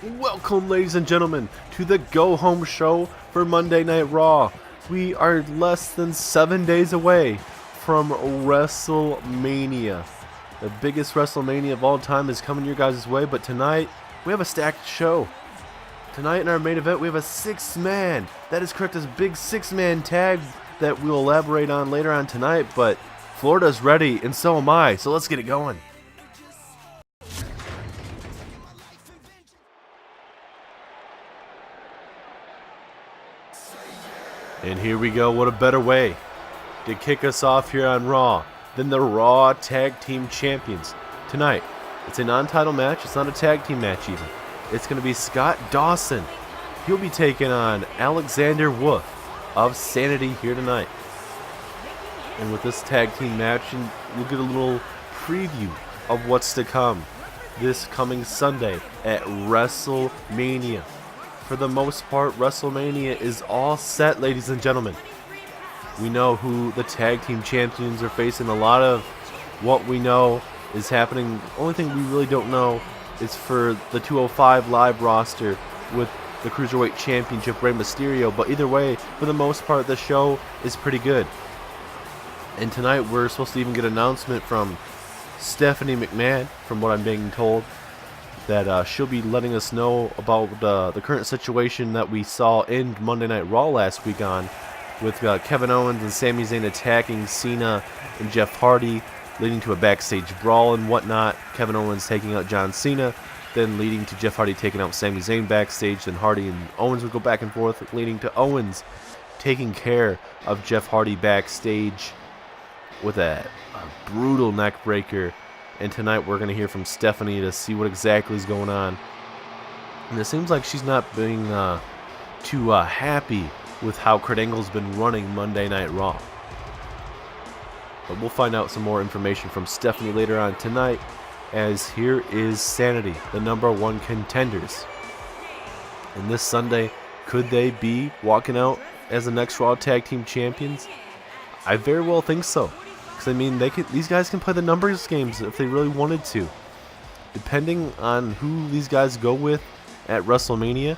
Welcome, ladies and gentlemen, to the Go Home Show for Monday Night Raw. We are less than 7 days away from Wrestlemania. The biggest Wrestlemania of all time is coming your guys' way, but tonight we have a stacked show. Tonight in our main event, we have a six-man. That is correct, a big six-man tag that we'll elaborate on later on tonight, but Florida's ready, and so am I, so let's get it going. And here we go, what a better way to kick us off here on Raw than the Raw Tag Team Champions. Tonight, it's a non-title match, it's not a tag team match even. It's going to be Scott Dawson. He'll be taking on Alexander Wolf of Sanity here tonight. And with this tag team match, you'll get a little preview of what's to come this coming Sunday at WrestleMania. For the most part, WrestleMania is all set, ladies and gentlemen. We know who the tag team champions are facing. A lot of what we know is happening. The only thing we really don't know is for the 205 Live roster with the Cruiserweight Championship, Rey Mysterio. But either way, for the most part, the show is pretty good. And tonight, we're supposed to even get an announcement from Stephanie McMahon, from what I'm being told, that she'll be letting us know about the current situation that we saw in Monday Night Raw last week on, with Kevin Owens and Sami Zayn attacking Cena and Jeff Hardy, leading to a backstage brawl and whatnot. Kevin Owens taking out John Cena, then leading to Jeff Hardy taking out Sami Zayn backstage. Then Hardy and Owens would go back and forth, leading to Owens taking care of Jeff Hardy backstage with a brutal neck breaker. And tonight we're going to hear from Stephanie to see what exactly is going on. And it seems like she's not being too happy with how Kurt Angle's been running Monday Night Raw. But we'll find out some more information from Stephanie later on tonight, as here is Sanity, the #1 contenders. And this Sunday, could they be walking out as the next Raw Tag Team Champions? I very well think so. Because, I mean, these guys can play the numbers games if they really wanted to. Depending on who these guys go with at WrestleMania,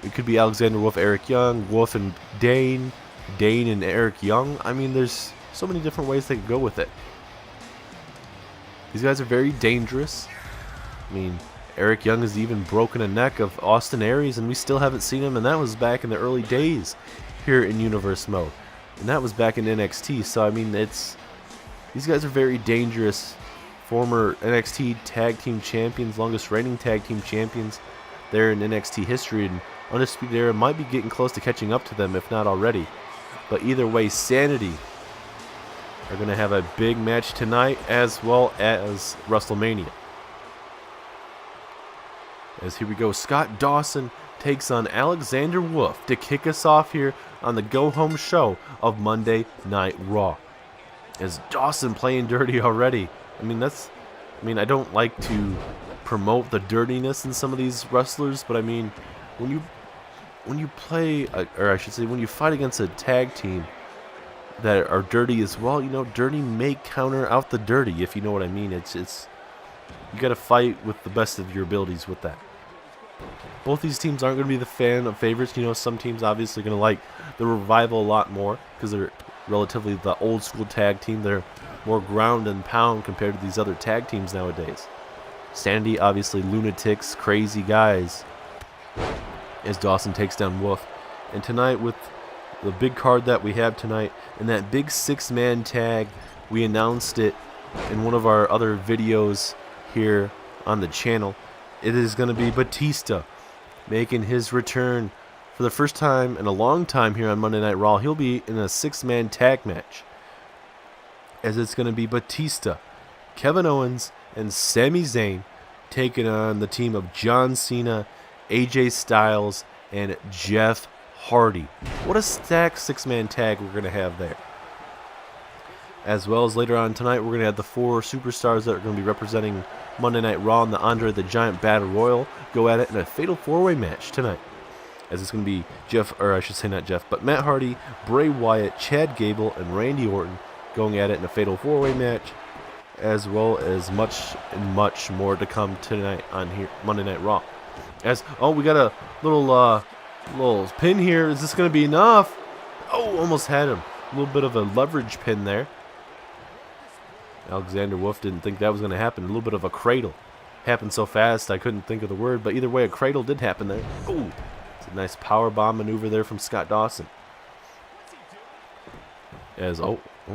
it could be Alexander Wolf, Eric Young, Wolf and Dane, Dane and Eric Young. I mean, there's so many different ways they could go with it. These guys are very dangerous. I mean, Eric Young has even broken a neck of Austin Aries, and we still haven't seen him, and that was back in the early days here in Universe Mode. And that was back in NXT, so I mean, these guys are very dangerous. Former NXT Tag Team Champions, longest reigning Tag Team Champions there in NXT history, and Undisputed Era might be getting close to catching up to them, if not already. But either way, Sanity are going to have a big match tonight as well as WrestleMania. As here we go, Scott Dawson takes on Alexander Wolf to kick us off here on the Go Home Show of Monday Night Raw. As Dawson playing dirty already. I mean, I don't like to promote the dirtiness in some of these wrestlers, but I mean, when you play, or I should say, when you fight against a tag team that are dirty as well, you know, dirty may counter out the dirty, if you know what I mean. It's you got to fight with the best of your abilities with that. Both these teams aren't going to be the fan of favorites. You know, some teams obviously going to like the Revival a lot more because they're relatively the old school tag team. They're more ground and pound compared to these other tag teams nowadays. Sanity, obviously lunatics, crazy guys, as Dawson takes down Wolf. And tonight, with the big card that we have tonight, and that big six-man tag, we announced it in one of our other videos here on the channel. It is going to be Batista making his return for the first time in a long time here on Monday Night Raw. He'll be in a six-man tag match, as it's going to be Batista, Kevin Owens, and Sami Zayn taking on the team of John Cena, AJ Styles, and Jeff Hardy. What a stacked six-man tag we're going to have there. As well as later on tonight, we're going to have the 4 superstars that are going to be representing Monday Night Raw in the Andre the Giant Battle Royal go at it in a fatal 4-way match tonight. As it's going to be Matt Hardy, Bray Wyatt, Chad Gable, and Randy Orton going at it in a fatal 4-way match, as well as much and much more to come tonight on here Monday Night Raw. Oh, we got a little pin here. Is this going to be enough? Oh, almost had him. A little bit of a leverage pin there. Alexander Wolf didn't think that was going to happen. A little bit of a cradle. Happened so fast I couldn't think of the word, but either way, a cradle did happen there. Ooh, it's a nice power bomb maneuver there from Scott Dawson.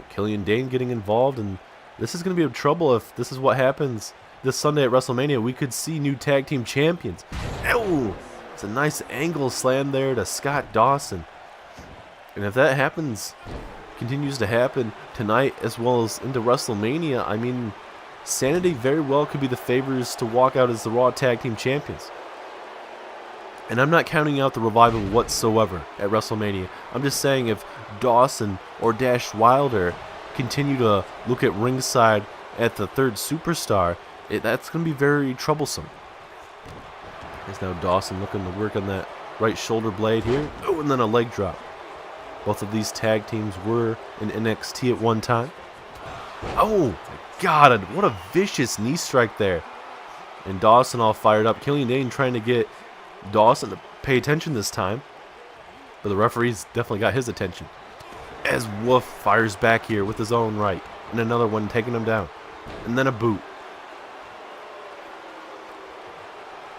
Killian Dane getting involved, and this is going to be trouble if this is what happens this Sunday at WrestleMania. We could see new tag team champions. Ow! It's a nice angle slam there to Scott Dawson. And if that happens, continues to happen tonight as well as into WrestleMania, I mean, Sanity very well could be the favorites to walk out as the Raw Tag Team Champions. And I'm not counting out the Revival whatsoever at WrestleMania. I'm just saying if Dawson or Dash Wilder continue to look at ringside at the third superstar, that's going to be very troublesome. There's now Dawson looking to work on that right shoulder blade here. Oh, and then a leg drop. Both of these tag teams were in NXT at one time. Oh, my God, what a vicious knee strike there. And Dawson all fired up. Killian Dane trying to get Dawson to pay attention this time. But the referee's definitely got his attention. As Wolf fires back here with his own right. And another one taking him down. And then a boot.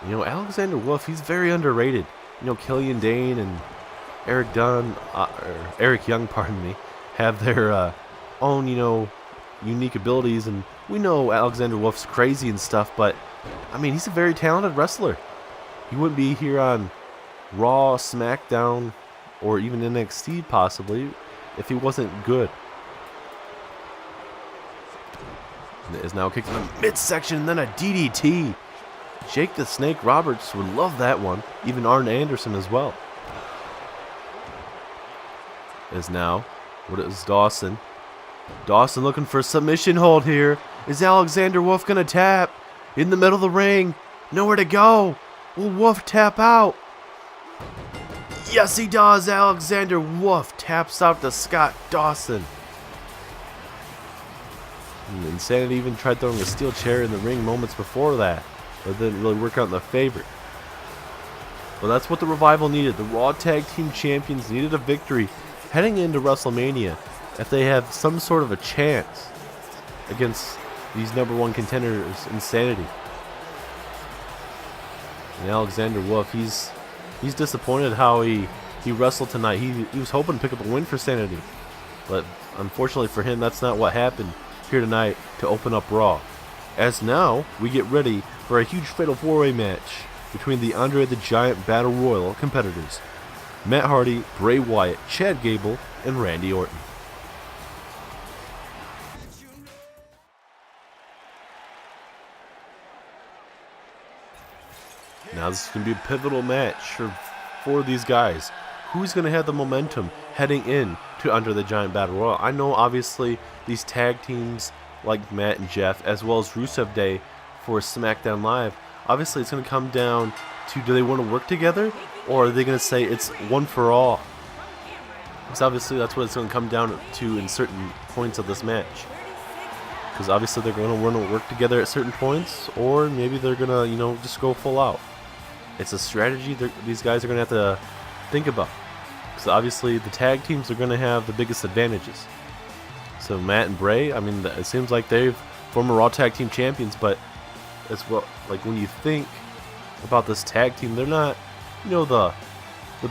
You know, Alexander Wolf, he's very underrated. You know, Killian Dane and Eric Young, pardon me, have their own, you know, unique abilities. And we know Alexander Wolf's crazy and stuff, but, I mean, he's a very talented wrestler. He wouldn't be here on Raw, SmackDown, or even NXT possibly if he wasn't good. And is now kicked in the midsection and then a DDT. Jake the Snake Roberts would love that one. Even Arn Anderson as well. Is now, what is Dawson? Dawson looking for a submission hold here. Is Alexander Wolf going to tap? In the middle of the ring. Nowhere to go. Will Wolf tap out? Yes, he does. Alexander Wolf taps out to Scott Dawson. And Insanity even tried throwing a steel chair in the ring moments before that, but it didn't really work out in their favor. Well, that's what the Revival needed. The Raw Tag Team Champions needed a victory heading into WrestleMania if they have some sort of a chance against these #1 contenders, Insanity. And Alexander Wolf, he's disappointed how he wrestled tonight. He was hoping to pick up a win for Sanity, but unfortunately for him, that's not what happened here tonight to open up Raw. As now, we get ready for a huge Fatal 4-Way match between the Andre the Giant Battle Royal competitors, Matt Hardy, Bray Wyatt, Chad Gable, and Randy Orton. Now this is going to be a pivotal match for these guys. Who's going to have the momentum heading in to Under the Giant Battle Royal? I know obviously these tag teams like Matt and Jeff, as well as Rusev Day for SmackDown Live, obviously it's going to come down to, do they want to work together, or are they going to say it's one for all? Because obviously that's what it's going to come down to in certain points of this match. Because obviously they're going to want to work together at certain points, or maybe they're going to, you know, just go full out. It's a strategy these guys are going to have to think about. Because obviously the tag teams are going to have the biggest advantages. So Matt and Bray, I mean, it seems like they've former Raw Tag Team Champions, but as well, like when you think about this tag team, they're not, you know, the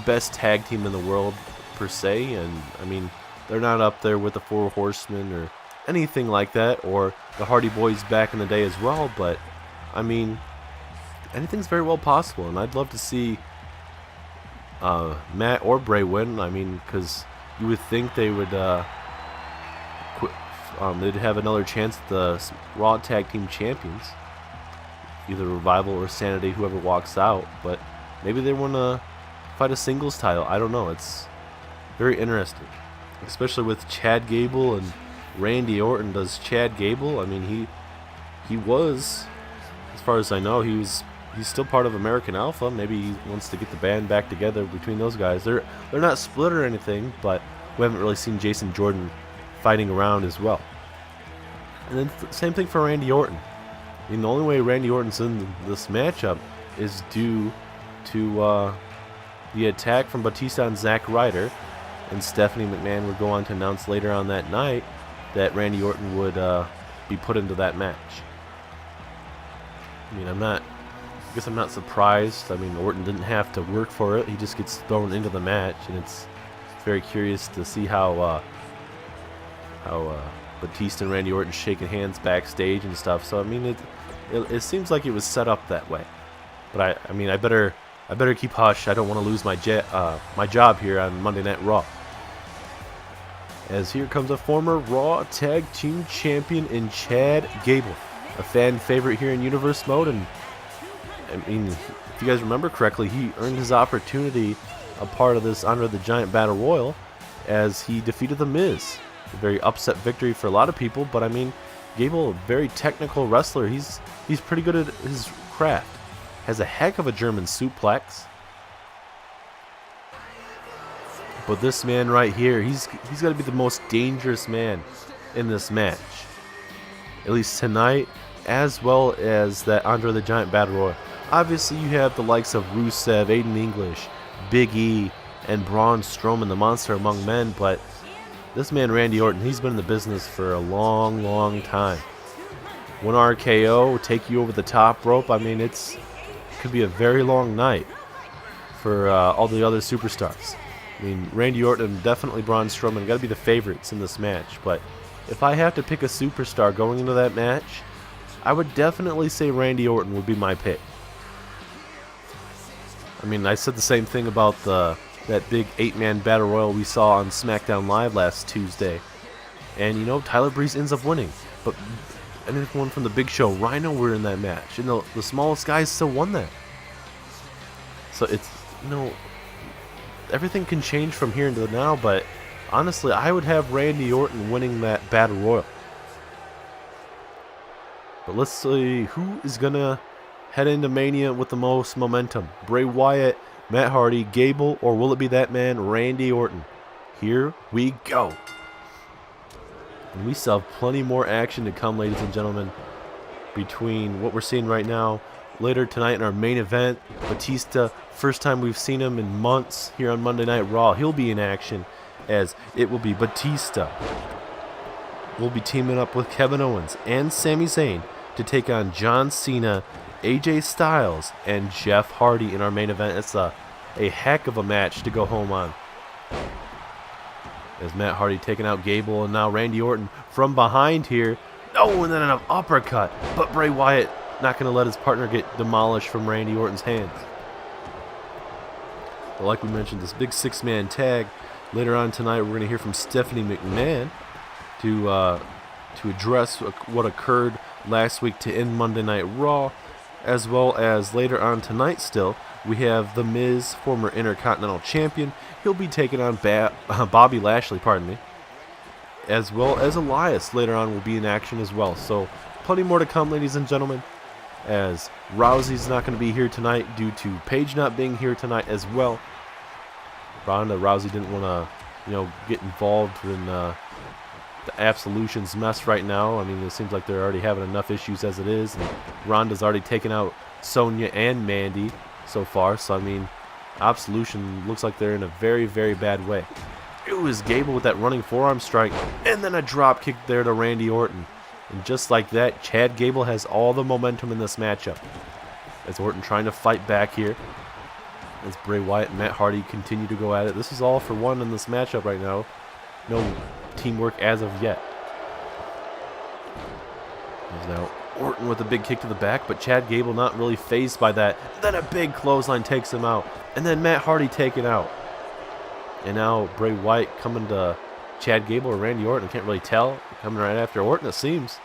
best tag team in the world per se, and I mean, they're not up there with the Four Horsemen or anything like that, or the Hardy Boys back in the day as well. But I mean, anything's very well possible, and I'd love to see Matt or Bray win. I mean, because you would think they would they'd have another chance at the Raw Tag Team Champions, either Revival or Sanity, whoever walks out. But maybe they want to fight a singles title. I don't know. It's very interesting, especially with Chad Gable and Randy Orton. Does Chad Gable? I mean, he was, as far as I know, he's still part of American Alpha. Maybe he wants to get the band back together between those guys. They're not split or anything, but we haven't really seen Jason Jordan fighting around as well. And then same thing for Randy Orton. I mean, the only way Randy Orton's in this matchup is due to the attack from Batista on Zack Ryder, and Stephanie McMahon would go on to announce later on that night that Randy Orton would be put into that match. I mean, I guess I'm not surprised. I mean, Orton didn't have to work for it. He just gets thrown into the match, and it's very curious to see how Batista and Randy Orton shaking hands backstage and stuff. So I mean, it seems like it was set up that way. But I mean, I better keep hush. I don't want to lose my job here on Monday Night Raw. As here comes a former Raw Tag Team Champion in Chad Gable, a fan favorite here in Universe Mode. And I mean, if you guys remember correctly, he earned his opportunity a part of this Andre the Giant Battle Royal as he defeated The Miz. A very upset victory for a lot of people, but I mean, Gable, a very technical wrestler. He's pretty good at his craft. Has a heck of a German suplex. But this man right here, he's got to be the most dangerous man in this match. At least tonight, as well as that Andre the Giant Battle Royal. Obviously, you have the likes of Rusev, Aiden English, Big E, and Braun Strowman, the Monster Among Men, but this man, Randy Orton, he's been in the business for a long, long time. One RKO, take you over the top rope. I mean, it could be a very long night for all the other superstars. I mean, Randy Orton and definitely Braun Strowman got to be the favorites in this match. But if I have to pick a superstar going into that match, I would definitely say Randy Orton would be my pick. I mean, I said the same thing about that big 8-man battle royal we saw on SmackDown Live last Tuesday. And, you know, Tyler Breeze ends up winning. But anyone from the Big Show, Rhino were in that match. And the smallest guys still won that. So it's, you know, everything can change from here into now, but honestly, I would have Randy Orton winning that Battle Royal. But let's see who is going to head into Mania with the most momentum. Bray Wyatt, Matt Hardy, Gable, or will it be that man, Randy Orton? Here we go. And we still have plenty more action to come, ladies and gentlemen, between what we're seeing right now. Later tonight in our main event, Batista, first time we've seen him in months here on Monday Night Raw. He'll be in action as it will be Batista. We'll be teaming up with Kevin Owens and Sami Zayn to take on John Cena, AJ Styles, and Jeff Hardy in our main event. It's a heck of a match to go home on. As Matt Hardy taking out Gable, and now Randy Orton from behind here. Oh, and then an uppercut. But Bray Wyatt not going to let his partner get demolished from Randy Orton's hands. But like we mentioned, this big 6-man tag. Later on tonight, we're going to hear from Stephanie McMahon to address what occurred last week to end Monday Night Raw. As well as later on tonight still, we have The Miz, former Intercontinental Champion. He'll be taking on Bobby Lashley, as well as Elias later on will be in action as well. So plenty more to come, ladies and gentlemen, as Rousey's not going to be here tonight due to Paige not being here tonight as well. Ronda Rousey didn't want to, get involved in the Absolution's mess right now. I mean, it seems like they're already having enough issues as it is, and Ronda's already taken out Sonya and Mandy so far. So I mean, Absolution looks like they're in a very, very bad way. It was Gable with that running forearm strike, and then a drop kick there to Randy Orton. And just like that, Chad Gable has all the momentum in this matchup. As Orton trying to fight back here. As Bray Wyatt and Matt Hardy continue to go at it. This is all for one in this matchup right now. No teamwork as of yet. There's now Orton with a big kick to the back, but Chad Gable not really fazed by that. Then a big clothesline takes him out. And then Matt Hardy taken out. And now Bray Wyatt coming to Chad Gable or Randy Orton. I can't really tell. Coming right after Orton, it seems.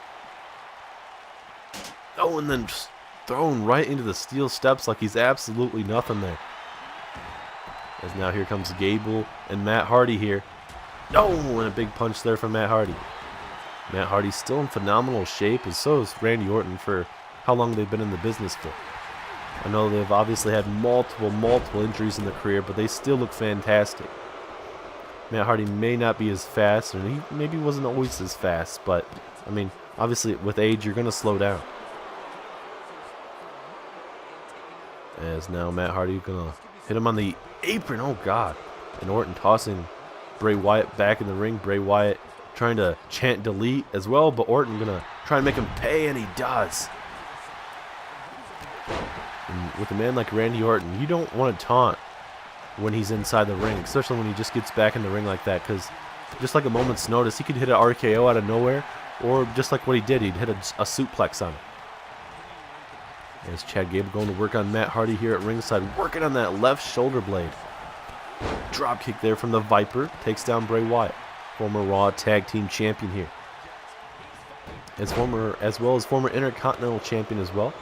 Oh, and then just thrown right into the steel steps like he's absolutely nothing there. As now here comes Gable and Matt Hardy here. Oh, and a big punch there from Matt Hardy. Matt Hardy's still in phenomenal shape, and so is Randy Orton for how long they've been in the business for. I know they've obviously had multiple injuries in their career, but they still look fantastic. Matt Hardy may not be as fast, and he maybe wasn't always as fast, but, I mean, obviously with age, you're going to slow down. As now Matt Hardy gonna hit him on the apron. Oh God! And Orton tossing Bray Wyatt back in the ring. Bray Wyatt trying to chant delete as well, but Orton gonna try and make him pay, and he does. And with a man like Randy Orton, you don't want to taunt when he's inside the ring, especially when he just gets back in the ring like that, because just like a moment's notice, he could hit an RKO out of nowhere, or just like what he did, he'd hit a suplex on him. As Chad Gable going to work on Matt Hardy here at ringside, working on that left shoulder blade. Drop kick there from the Viper, takes down Bray Wyatt, former Raw Tag Team Champion here. As well as former Intercontinental Champion as well.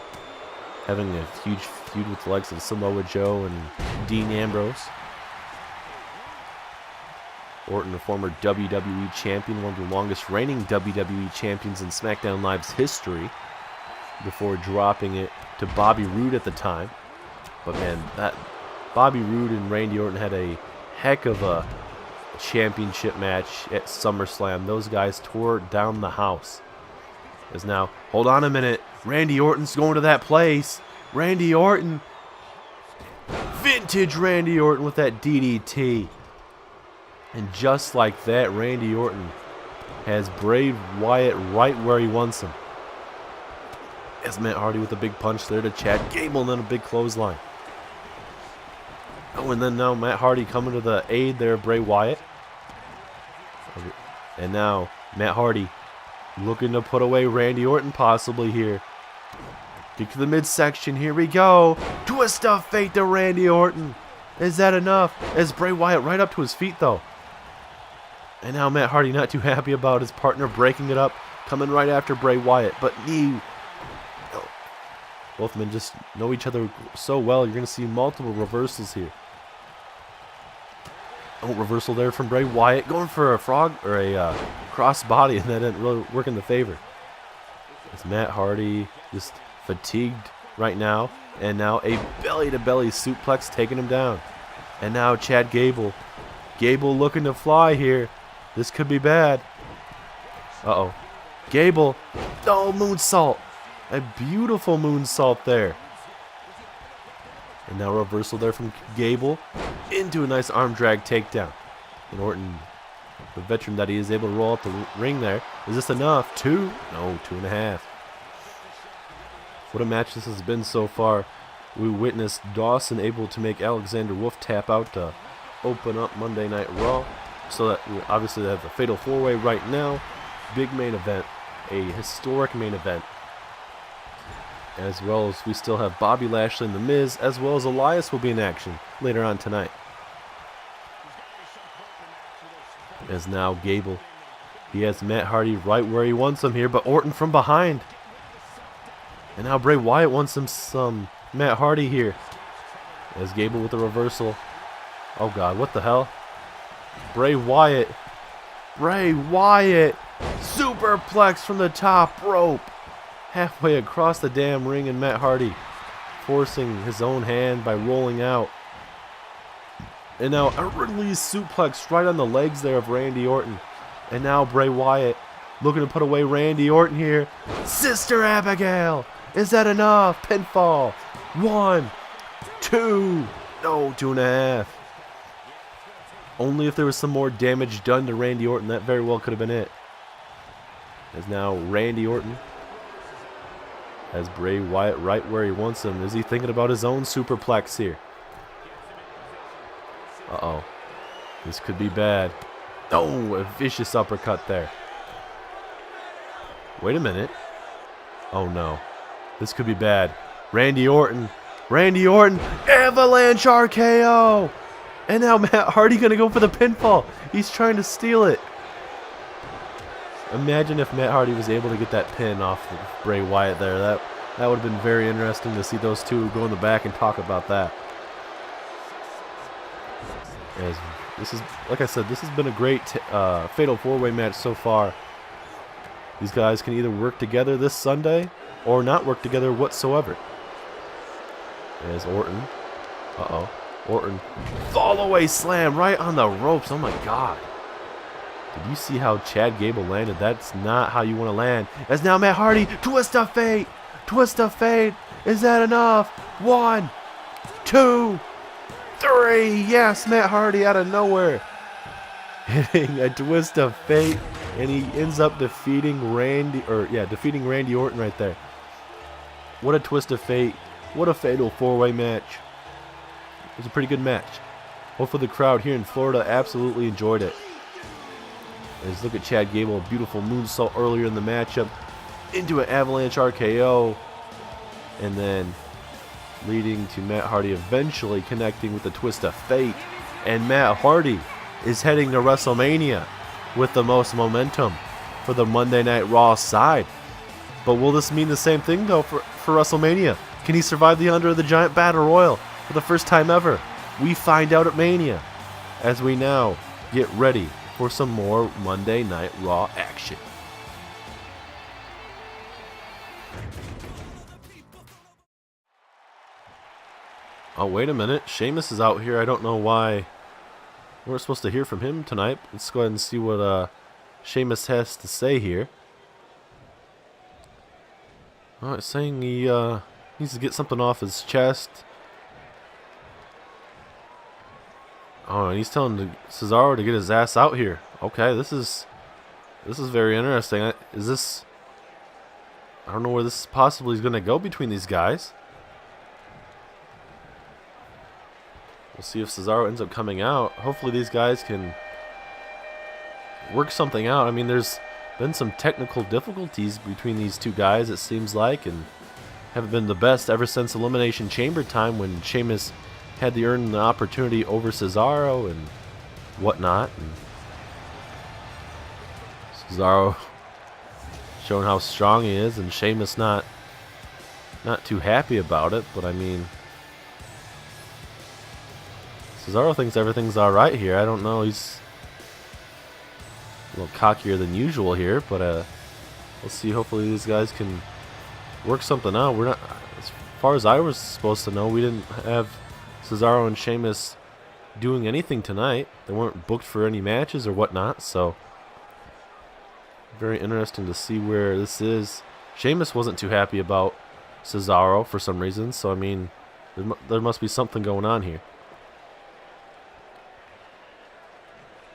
Having a huge feud with the likes of Samoa Joe and Dean Ambrose. Orton, a former WWE Champion, one of the longest reigning WWE Champions in SmackDown Live's history, before dropping it to Bobby Roode at the time. But man, that Bobby Roode and Randy Orton had a heck of a championship match at SummerSlam. Those guys tore down the house. As now, hold on a minute, Randy Orton's going to that place. Randy Orton, vintage Randy Orton with that DDT. And just like that, Randy Orton has Bray Wyatt right where he wants him. As Matt Hardy with a big punch there to Chad Gable, and then a big clothesline. Oh, and then now Matt Hardy coming to the aid there of Bray Wyatt. And now Matt Hardy looking to put away Randy Orton possibly here. Get to the midsection. Here we go. Twist of fate to Randy Orton. Is that enough? As Bray Wyatt right up to his feet though. And now Matt Hardy not too happy about his partner breaking it up. Coming right after Bray Wyatt. But both men just know each other so well. You're going to see multiple reversals here. Oh, reversal there from Bray Wyatt. Going for a frog or a cross body, and that didn't really work in the favor. It's Matt Hardy just fatigued right now. And now a belly-to-belly suplex taking him down. And now Chad Gable. Gable looking to fly here. This could be bad. Uh-oh. Gable. Oh, moonsault. A beautiful moonsault there. And now reversal there from Gable into a nice arm drag takedown. And Orton, the veteran that he is, able to roll up the ring there. Is this enough? 2? No, 2.5. What a match this has been so far. We witnessed Dawson able to make Alexander Wolf tap out to open up Monday Night Raw. So that we obviously have the Fatal 4-Way right now. Big main event. A historic main event. As well as we still have Bobby Lashley and The Miz, as well as Elias will be in action later on tonight. As now Gable, he has Matt Hardy right where he wants him here, but Orton from behind. And now Bray Wyatt wants him some Matt Hardy here. As Gable with the reversal. Oh God, what the hell? Bray Wyatt, superplex from the top rope. Halfway across the damn ring, and Matt Hardy forcing his own hand by rolling out. And now a release suplex right on the legs there of Randy Orton. And now Bray Wyatt looking to put away Randy Orton here. Sister Abigail. Is that enough? Pinfall. 1, 2. No, 2.5. Only if there was some more damage done to Randy Orton, that very well could have been it. As now Randy Orton has Bray Wyatt right where he wants him. Is he thinking about his own superplex here? Uh-oh. This could be bad. Oh, a vicious uppercut there. Wait a minute. Oh, no. This could be bad. Randy Orton. Avalanche RKO. And now Matt Hardy going to go for the pinfall. He's trying to steal it. Imagine if Matt Hardy was able to get that pin off of Bray Wyatt there. That would have been very interesting to see those two go in the back and talk about that. As this is, like I said, this has been a great Fatal 4-Way match so far. These guys can either work together this Sunday or not work together whatsoever. As Orton, Orton, fall-away slam right on the ropes. Oh my God. Did you see how Chad Gable landed? That's not how you want to land. As now Matt Hardy, twist of fate. Is that enough? 1, 2, 3. Yes, Matt Hardy out of nowhere. Hitting a twist of fate. And he ends up defeating Randy Orton right there. What a twist of fate. What a fatal 4-way match. It was a pretty good match. Hopefully the crowd here in Florida absolutely enjoyed it. Let's look at Chad Gable, a beautiful moonsault earlier in the matchup, into an avalanche RKO, and then leading to Matt Hardy eventually connecting with the twist of fate. And Matt Hardy is heading to WrestleMania with the most momentum for the Monday Night Raw side. But will this mean the same thing though for WrestleMania? Can he survive the Under the Giant Battle Royal for the first time ever? We find out at Mania as we now get ready for some more Monday Night Raw action. Oh, wait a minute. Sheamus is out here. I don't know why we're supposed to hear from him tonight. Let's go ahead and see what Sheamus has to say here. It's saying he needs to get something off his chest. Oh, and he's telling Cesaro to get his ass out here. Okay, this is very interesting. I don't know where this possibly is going to go between these guys. We'll see if Cesaro ends up coming out. Hopefully these guys can work something out. I mean, there's been some technical difficulties between these two guys, it seems like, and haven't been the best ever since Elimination Chamber time when Sheamus had to earn the opportunity over Cesaro and whatnot. And Cesaro showing how strong he is, and Sheamus not too happy about it. But I mean, Cesaro thinks everything's alright here. I don't know, he's a little cockier than usual here, but we'll see. Hopefully these guys can work something out. We're not, as far as I was supposed to know, we didn't have Cesaro and Sheamus doing anything tonight. They weren't booked for any matches or whatnot, so very interesting to see where this is. Sheamus wasn't too happy about Cesaro for some reason, so I mean, there must be something going on here.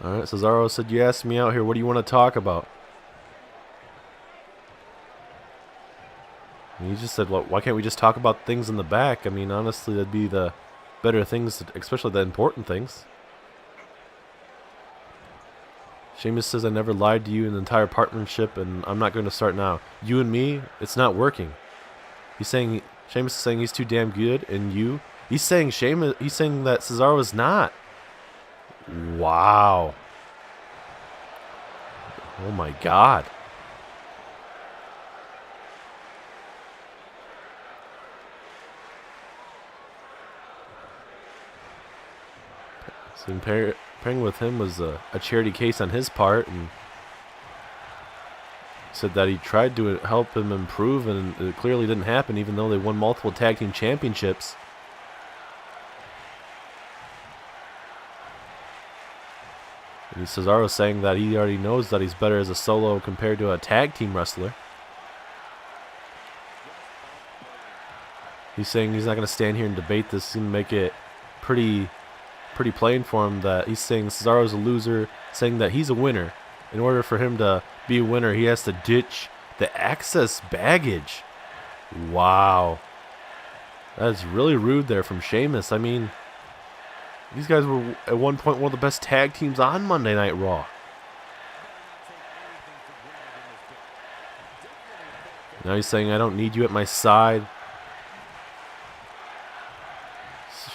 Alright, Cesaro said, you asked me out here, what do you want to talk about? And he just said, well, why can't we just talk about things in the back? I mean, honestly, that'd be the better things, especially the important things. Sheamus says, I never lied to you in the entire partnership, and I'm not going to start now. You and me, it's not working. Sheamus is saying he's too damn good, and he's saying that Cesaro is not. Wow. Oh my God. So pairing with him was a charity case on his part, and said that he tried to help him improve, and it clearly didn't happen, even though they won multiple tag team championships. And Cesaro saying that he already knows that he's better as a solo compared to a tag team wrestler. He's saying he's not going to stand here and debate this. He's going to make it pretty plain for him that he's saying Cesaro's a loser, saying that he's a winner. In order for him to be a winner, he has to ditch the excess baggage. Wow. That's really rude there from Sheamus. I mean, these guys were at one point one of the best tag teams on Monday Night Raw. Now he's saying, I don't need you at my side.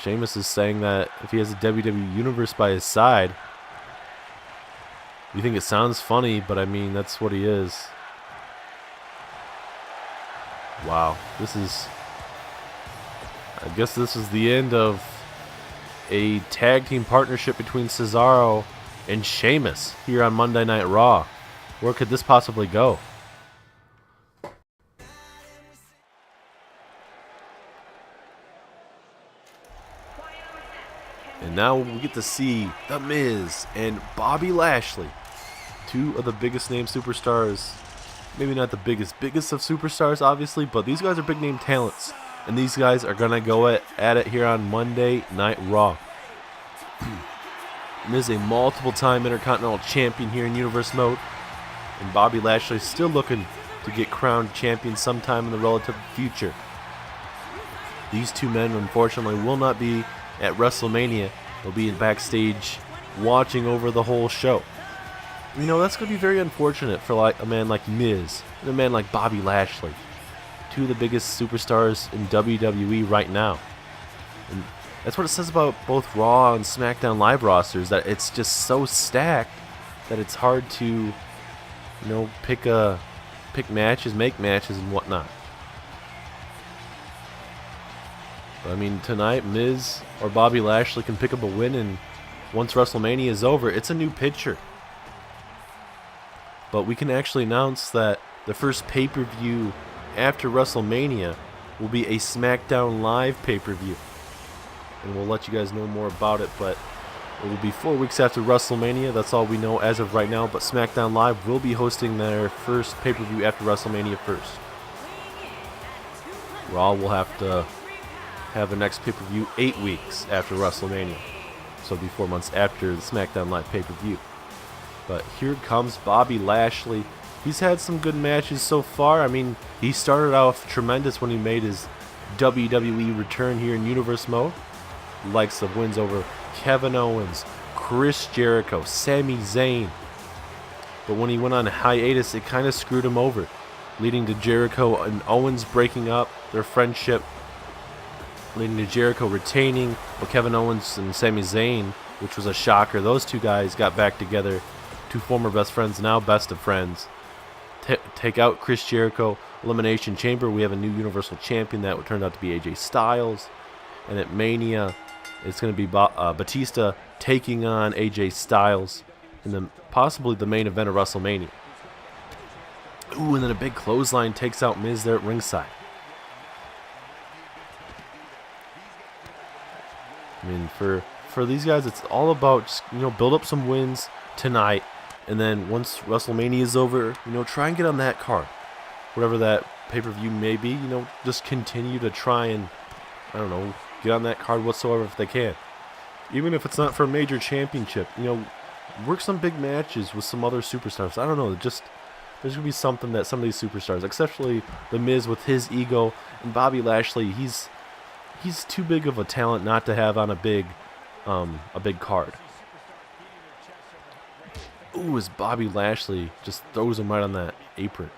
Sheamus is saying that if he has a WWE Universe by his side, you think it sounds funny, but I mean, that's what he is. Wow. I guess this is the end of a tag team partnership between Cesaro and Sheamus here on Monday Night Raw. Where could this possibly go? And now we get to see The Miz and Bobby Lashley, two of the biggest name superstars. Maybe not the biggest of superstars, obviously, but these guys are big name talents And these guys are going to go at it here on Monday Night Raw. Miz, a multiple-time Intercontinental Champion here in Universe Mode. And Bobby Lashley still looking to get crowned champion sometime in the relative future. These two men, unfortunately, will not be at WrestleMania. They'll be in backstage watching over the whole show. You know, that's going to be very unfortunate for a man like Miz and a man like Bobby Lashley. Two of the biggest superstars in WWE right now. And that's what it says about both Raw and SmackDown Live rosters, that it's just so stacked that it's hard to, you know, pick matches, make matches, and whatnot. But, I mean, tonight, Miz or Bobby Lashley can pick up a win, and once WrestleMania is over, it's a new picture. But we can actually announce that the first pay-per-view after WrestleMania will be a SmackDown Live pay-per-view. And we'll let you guys know more about it, but it will be 4 weeks after WrestleMania. That's all we know as of right now, but SmackDown Live will be hosting their first pay-per-view after WrestleMania first. Raw will have to have the next pay-per-view 8 weeks after WrestleMania. So it'll be 4 months after the SmackDown Live pay-per-view. But here comes Bobby Lashley. He's had some good matches so far. I mean, he started off tremendous when he made his WWE return here in Universe Mode. Likes of wins over Kevin Owens, Chris Jericho, Sami Zayn. But when he went on hiatus, it kind of screwed him over, leading to Jericho and Owens breaking up their friendship, leading to Jericho retaining, but Kevin Owens and Sami Zayn, which was a shocker. Those two guys got back together, two former best friends, now best of friends. Take out Chris Jericho, Elimination Chamber. We have a new Universal Champion that turned out to be AJ Styles. And at Mania, it's going to be Batista taking on AJ Styles in possibly the main event of WrestleMania. Ooh, and then a big clothesline takes out Miz there at ringside. I mean, for these guys, it's all about just, you know, build up some wins tonight, and then once WrestleMania is over, you know, try and get on that card, whatever that pay-per-view may be. You know, just continue to try and, I don't know, get on that card whatsoever if they can. Even if it's not for a major championship, you know, work some big matches with some other superstars. I don't know, just there's going to be something that some of these superstars, especially The Miz with his ego, and Bobby Lashley, he's too big of a talent not to have on a big card. Ooh, as Bobby Lashley just throws him right on that apron.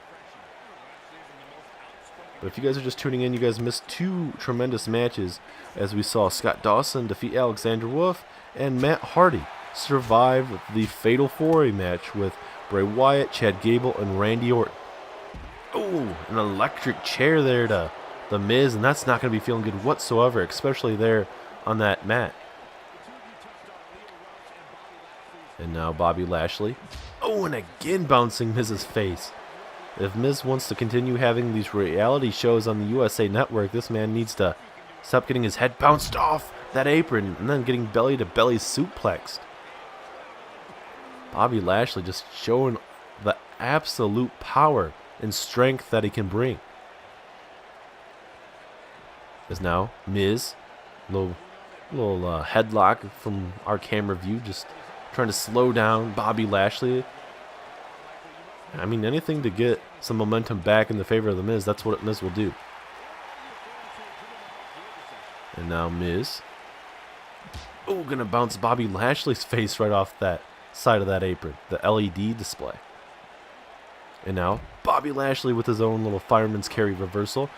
But if you guys are just tuning in, you guys missed two tremendous matches as we saw Scott Dawson defeat Alexander Wolf and Matt Hardy survive the Fatal 4-Way match with Bray Wyatt, Chad Gable, and Randy Orton. Ooh, an electric chair there to The Miz, and that's not going to be feeling good whatsoever, especially there on that mat. And now Bobby Lashley. Oh, and again bouncing Miz's face. If Miz wants to continue having these reality shows on the USA Network, this man needs to stop getting his head bounced off that apron and then getting belly-to-belly suplexed. Bobby Lashley just showing the absolute power and strength that he can bring. Is now Miz, little headlock from our camera view, just trying to slow down Bobby Lashley. I mean, anything to get some momentum back in the favor of The Miz, that's what Miz will do. And now Miz. Oh, gonna bounce Bobby Lashley's face right off that side of that apron, the LED display. And now Bobby Lashley with his own little fireman's carry reversal.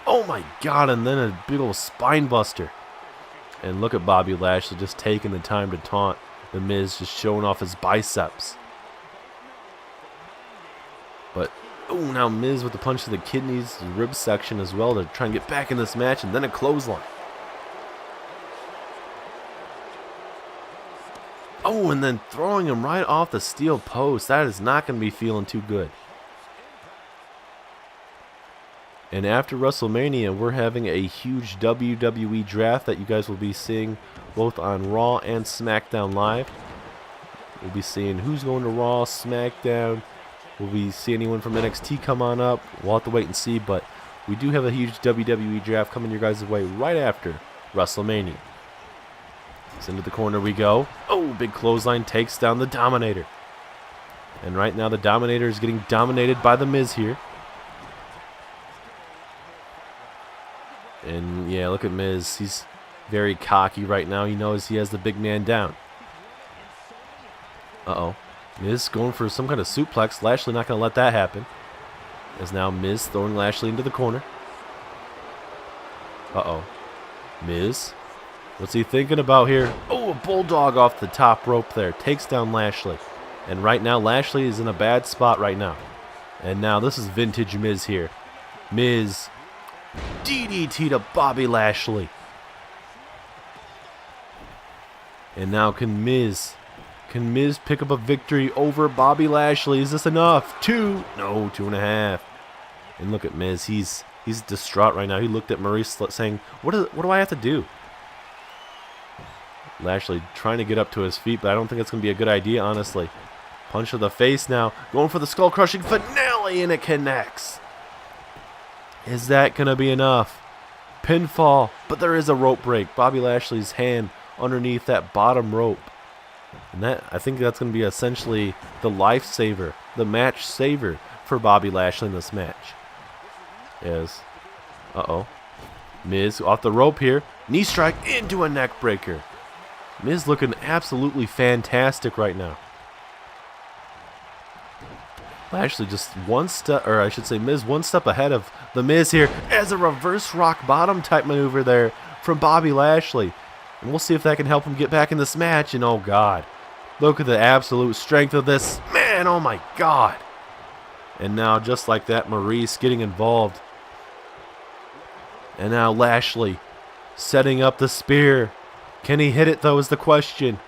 Oh my god, and then a big old spine buster. And look at Bobby Lashley just taking the time to taunt The Miz, just showing off his biceps. But, oh, now Miz with the punch to the kidneys, the rib section as well to try and get back in this match, and then a clothesline. Oh, and then throwing him right off the steel post. That is not going to be feeling too good. And after WrestleMania, we're having a huge WWE draft that you guys will be seeing both on Raw and SmackDown Live. We'll be seeing who's going to Raw, SmackDown. Will we see anyone from NXT come on up? We'll have to wait and see, but we do have a huge WWE draft coming your guys' way right after WrestleMania. So into the corner we go. Oh, big clothesline takes down the Dominator. And right now the Dominator is getting dominated by the Miz here. And yeah, look at Miz. He's very cocky right now. He knows he has the big man down. Uh-oh. Miz going for some kind of suplex. Lashley not going to let that happen. As now Miz throwing Lashley into the corner. Uh-oh. Miz. What's he thinking about here? Oh, a bulldog off the top rope there. Takes down Lashley. And right now Lashley is in a bad spot right now. And now this is vintage Miz here. Miz DDT to Bobby Lashley. And now can Miz pick up a victory over Bobby Lashley? Is this enough? 2? No, 2.5. And look at Miz. He's distraught right now. He looked at Maurice saying, what do I have to do? Lashley trying to get up to his feet, but I don't think it's going to be a good idea, honestly. Punch to the face now. Going for the skull-crushing finale, and it connects. Is that going to be enough? Pinfall, but there is a rope break. Bobby Lashley's hand underneath that bottom rope. And that, I think that's going to be essentially the lifesaver, the match saver for Bobby Lashley in this match. Uh-oh. Miz off the rope here. Knee strike into a neck breaker. Miz looking absolutely fantastic right now. Lashley just one step, or I should say Miz one step ahead of the Miz here as a reverse rock bottom type maneuver there from Bobby Lashley. And we'll see if that can help him get back in this match. And oh God, look at the absolute strength of this man. Oh my God. And now just like that, Maurice getting involved. And now Lashley setting up the spear. Can he hit it though is the question.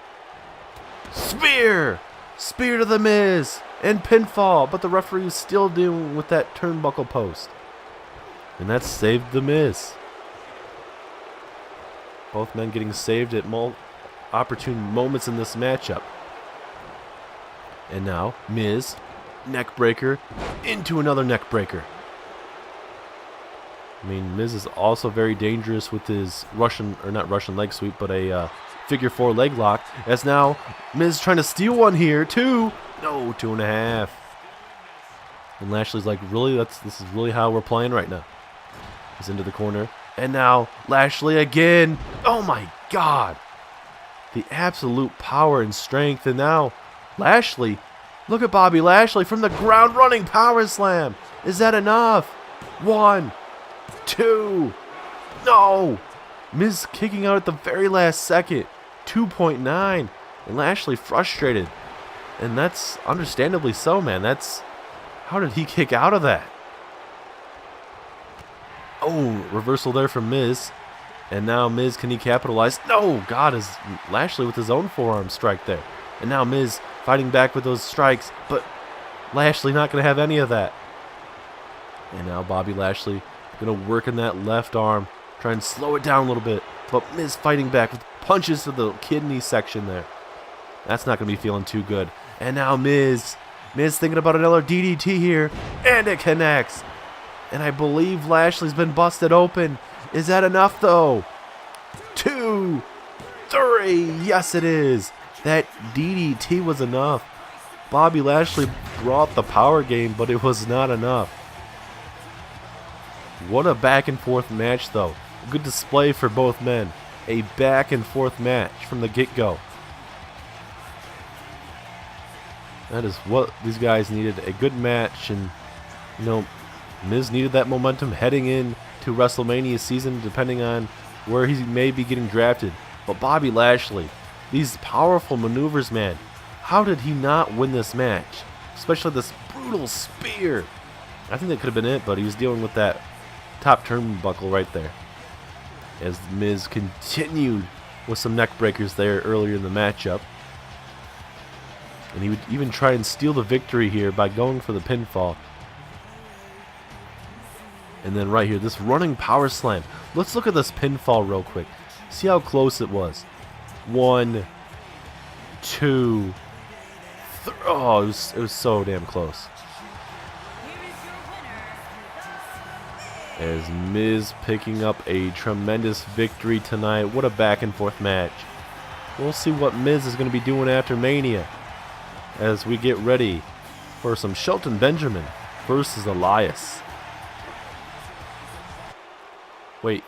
Spear! Spear to the Miz. And pinfall, but the referee is still dealing with that turnbuckle post. And that saved the Miz. Both men getting saved at opportune moments in this matchup. And now, Miz, neck breaker, into another neck breaker. I mean, Miz is also very dangerous with his not Russian leg sweep, but a figure 4 leg lock. As now, Miz trying to steal one here, 2. No, 2.5. And Lashley's like, really? This is really how we're playing right now. He's into the corner. And now, Lashley again. Oh my God. The absolute power and strength. And now, Lashley. Look at Bobby Lashley from the ground running power slam. Is that enough? 1, 2. No. Miz kicking out at the very last second. 2.9. And Lashley frustrated. And that's understandably so, man. How did he kick out of that? Oh, reversal there from Miz. And now Miz, can he capitalize? No, God, is Lashley with his own forearm strike there. And now Miz fighting back with those strikes. But Lashley not going to have any of that. And now Bobby Lashley going to work in that left arm. Try and slow it down a little bit. But Miz fighting back with punches to the kidney section there. That's not going to be feeling too good. And now Miz thinking about another DDT here. And it connects. And I believe Lashley's been busted open. Is that enough though? 2, 3. Yes, it is. That DDT was enough. Bobby Lashley brought the power game, but it was not enough. What a back and forth match though. Good display for both men. A back and forth match from the get-go. That is what these guys needed. A good match. And, you know, Miz needed that momentum heading in to WrestleMania season, depending on where he may be getting drafted. But Bobby Lashley, these powerful maneuvers, man. How did he not win this match? Especially this brutal spear. I think that could have been it, but he was dealing with that top turnbuckle right there. As Miz continued with some neck breakers there earlier in the matchup. And he would even try and steal the victory here by going for the pinfall. And then right here, this running power slam. Let's look at this pinfall real quick. See how close it was. 1, 2, 3. Oh, it was so damn close. As Miz picking up a tremendous victory tonight. What a back and forth match. We'll see what Miz is going to be doing after Mania as we get ready for some Shelton Benjamin versus Elias. Wait,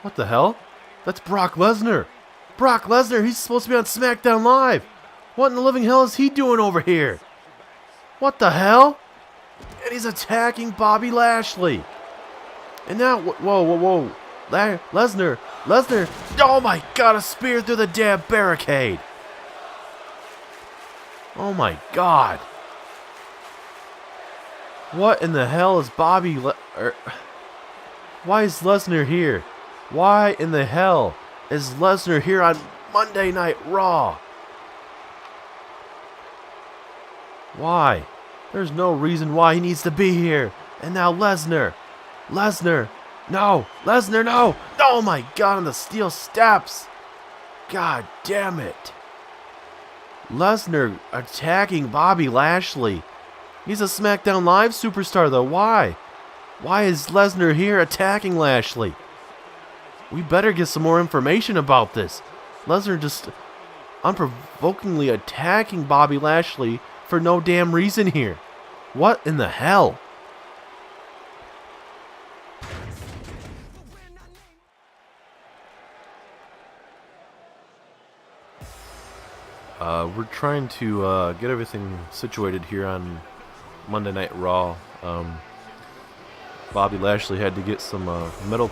what the hell? That's Brock Lesnar. Brock Lesnar, he's supposed to be on SmackDown Live. What in the living hell is he doing over here? What the hell? And he's attacking Bobby Lashley. And now, whoa. Lesnar. Oh my God, a spear through the damn barricade. Oh my God. What in the hell is why is Lesnar here? Why in the hell is Lesnar here on Monday Night Raw? Why? There's no reason why he needs to be here. And now Lesnar. No. Oh my God, on the steel steps. God damn it. Lesnar attacking Bobby Lashley. He's a SmackDown Live superstar though. Why? Why is Lesnar here attacking Lashley? We better get some more information about this. Lesnar just unprovokingly attacking Bobby Lashley for no damn reason here. What in the hell? We're trying to get everything situated here on Monday Night Raw. Bobby Lashley had to get some medical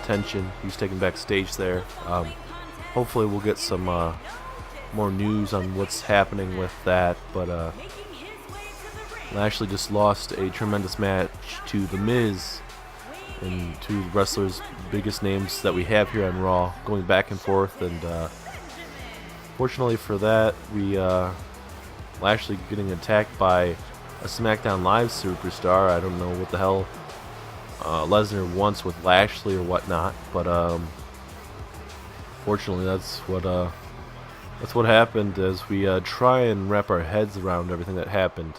attention. He's taken backstage there. Hopefully we'll get some more news on what's happening with that. But Lashley just lost a tremendous match to The Miz, and two wrestlers' biggest names that we have here on Raw, going back and forth. And fortunately for that, Lashley getting attacked by a SmackDown Live superstar. I don't know what the hell Lesnar wants with Lashley or whatnot, but fortunately that's what happened. As we try and wrap our heads around everything that happened,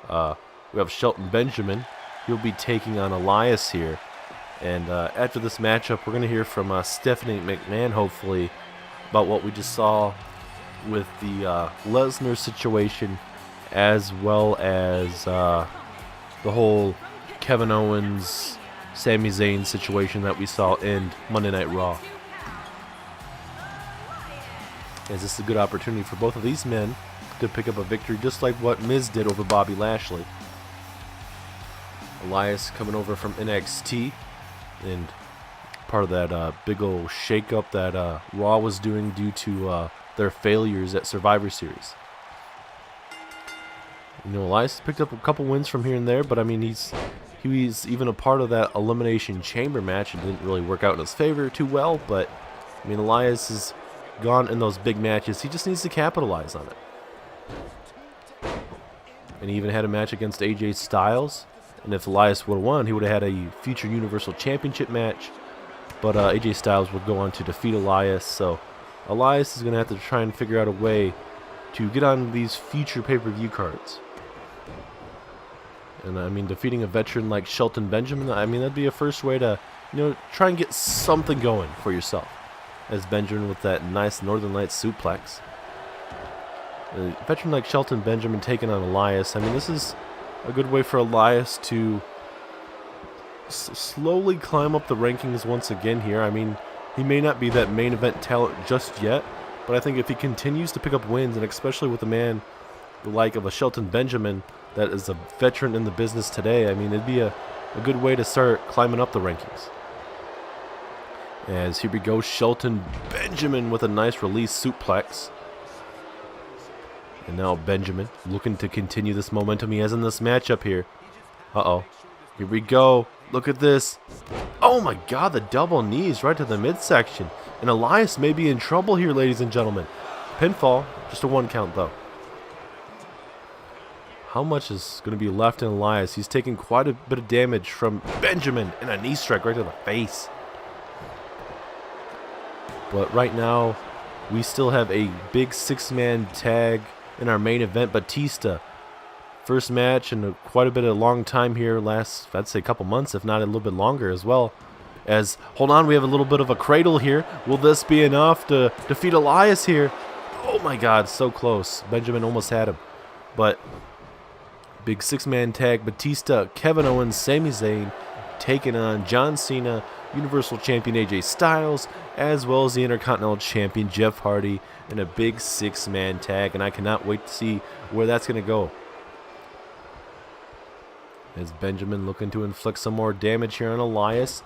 we have Shelton Benjamin. He'll be taking on Elias here, and after this matchup, we're going to hear from Stephanie McMahon, hopefully, about what we just saw with the Lesnar situation, as well as the whole Kevin Owens, Sami Zayn situation that we saw in Monday Night Raw. As this is a good opportunity for both of these men to pick up a victory, just like what Miz did over Bobby Lashley. Elias coming over from NXT, and part of that big old shakeup that Raw was doing due to their failures at Survivor Series. You know, Elias picked up a couple wins from here and there, but I mean, he was even a part of that Elimination Chamber match. It didn't really work out in his favor too well, but I mean, Elias is gone in those big matches. He just needs to capitalize on it. And he even had a match against AJ Styles, and if Elias would have won, he would have had a future Universal Championship match, but AJ Styles would go on to defeat Elias. So Elias is going to have to try and figure out a way to get on these future pay-per-view cards. And I mean, defeating a veteran like Shelton Benjamin, I mean, that'd be a first way to, you know, try and get something going for yourself. As Benjamin with that nice Northern Lights suplex. A veteran like Shelton Benjamin taking on Elias, I mean, this is a good way for Elias to slowly climb up the rankings once again here. I mean, he may not be that main event talent just yet, but I think if he continues to pick up wins, and especially with a man the like of a Shelton Benjamin that is a veteran in the business today, I mean, it'd be a good way to start climbing up the rankings. As here we go, Shelton Benjamin with a nice release suplex. And now Benjamin looking to continue this momentum he has in this matchup here. Uh-oh. Here we go. Look at this. Oh my God, the double knees right to the midsection. And Elias may be in trouble here, ladies and gentlemen. Pinfall, just a 1 count though. How much is going to be left in Elias? He's taking quite a bit of damage from Benjamin, and a knee strike right to the face. But right now, we still have a big 6-man tag in our main event. Batista First match in quite a bit of a long time here. Last, I'd say, a couple months, if not a little bit longer as well. As, hold on, we have a little bit of a cradle here. Will this be enough to defeat Elias here? Oh my God, so close. Benjamin almost had him. But big six-man tag, Batista, Kevin Owens, Sami Zayn taking on John Cena, Universal Champion AJ Styles, as well as the Intercontinental Champion Jeff Hardy in a big six-man tag. And I cannot wait to see where that's going to go. As Benjamin looking to inflict some more damage here on Elias,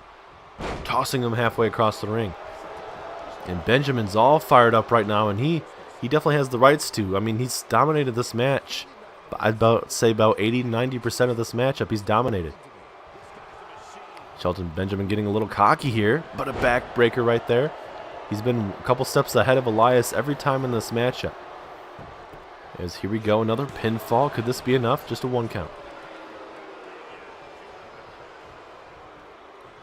tossing him halfway across the ring. And Benjamin's all fired up right now, and he definitely has the rights to. I mean, he's dominated this match. I'd say about 80-90% of this matchup he's dominated. Shelton Benjamin getting a little cocky here, but a backbreaker right there. He's been a couple steps ahead of Elias every time in this matchup. As here we go, another pinfall. Could this be enough? Just a 1 count.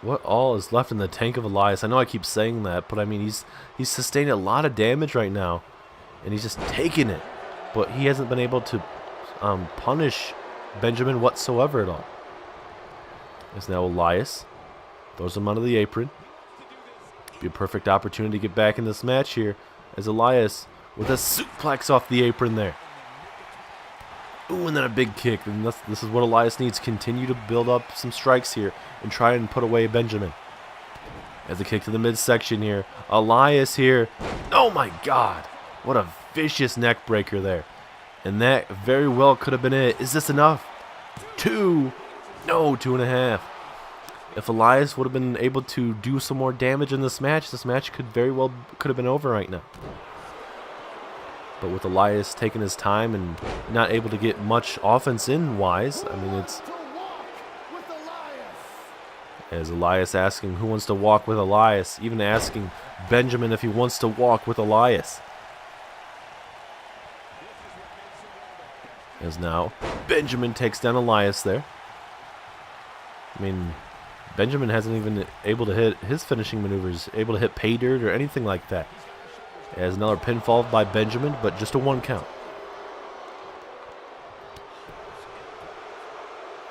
What all is left in the tank of Elias? I know I keep saying that, but I mean, he's sustained a lot of damage right now, and he's just taking it. But he hasn't been able to punish Benjamin whatsoever at all. As now Elias throws him onto the apron. Be a perfect opportunity to get back in this match here, as Elias with a suplex off the apron there. Ooh, and then a big kick. And this is what Elias needs. Continue to build up some strikes here and try and put away Benjamin. As a kick to the midsection here. Elias here. Oh my God. What a vicious neck breaker there. And that very well could have been it. Is this enough? 2. No, 2.5. If Elias would have been able to do some more damage in this match could very well have been over right now. But with Elias taking his time and not able to get much offense in wise, I mean, it's as Elias asking who wants to walk with Elias, even asking Benjamin if he wants to walk with Elias. As now Benjamin takes down Elias there. I mean, Benjamin hasn't even able to hit his finishing maneuvers, able to hit pay dirt or anything like that. As another pinfall by Benjamin, but just a 1 count.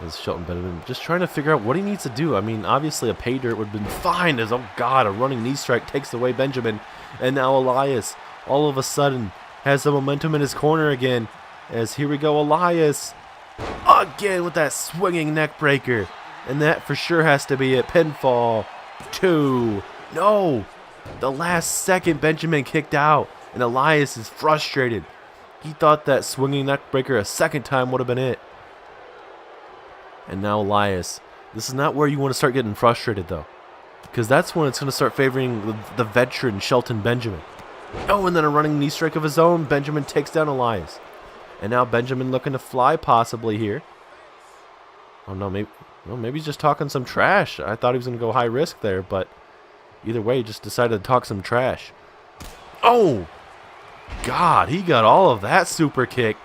As Shelton Benjamin just trying to figure out what he needs to do. I mean, obviously a pay dirt would have been fine, as, oh God, a running knee strike takes away Benjamin. And now Elias, all of a sudden, has the momentum in his corner again. As here we go, Elias, again with that swinging neck breaker. And that for sure has to be it. Pinfall. 2. No. The last second Benjamin kicked out, and Elias is frustrated. He thought that swinging neck breaker a second time would have been it. And now Elias. This is not where you want to start getting frustrated, though, because that's when it's going to start favoring the veteran Shelton Benjamin. Oh, and then a running knee strike of his own. Benjamin takes down Elias. And now Benjamin looking to fly possibly here. Oh, no, maybe he's just talking some trash. I thought he was going to go high risk there, but either way, he just decided to talk some trash. Oh, God, he got all of that super kick.